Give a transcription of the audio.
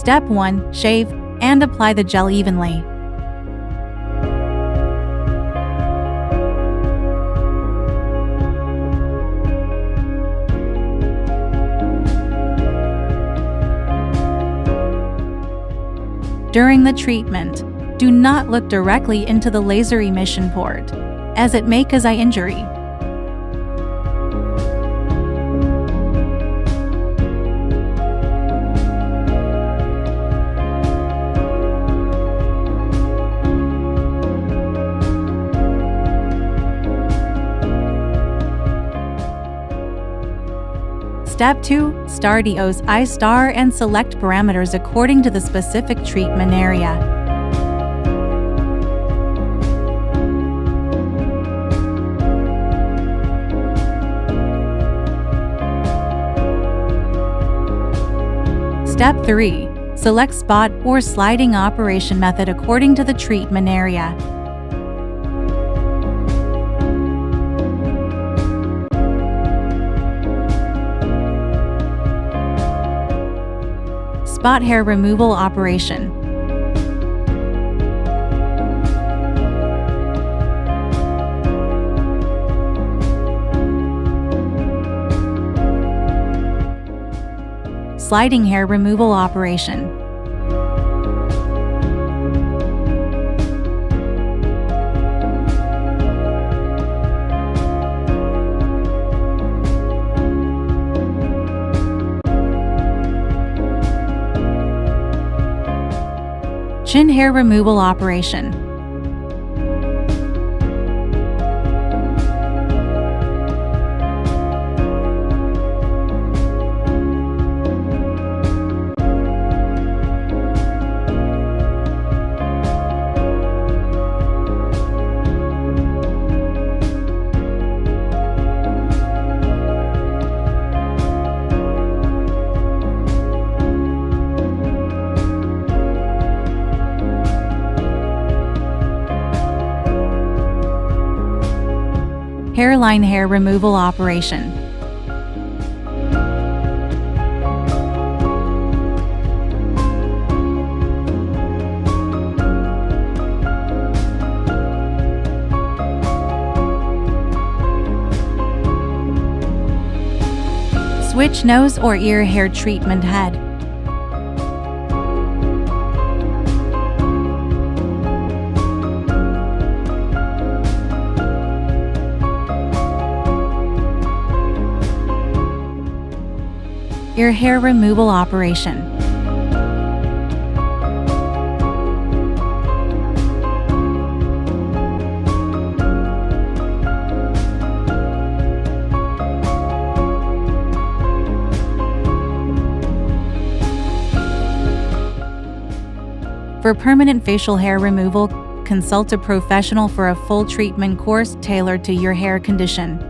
Step 1. Shave and apply the gel evenly. During the treatment, do not look directly into the laser emission port, as it may cause eye injury. Step 2. Start EosICE Star and select parameters according to the specific treatment area. Step 3. Select spot or sliding operation method according to the treatment area. Spot hair removal operation. Sliding hair removal operation. Chin hair removal operation. Hairline hair removal operation. Switch nose or ear hair treatment head. Ear hair removal operation. For permanent facial hair removal, consult a professional for a full treatment course tailored to your hair condition.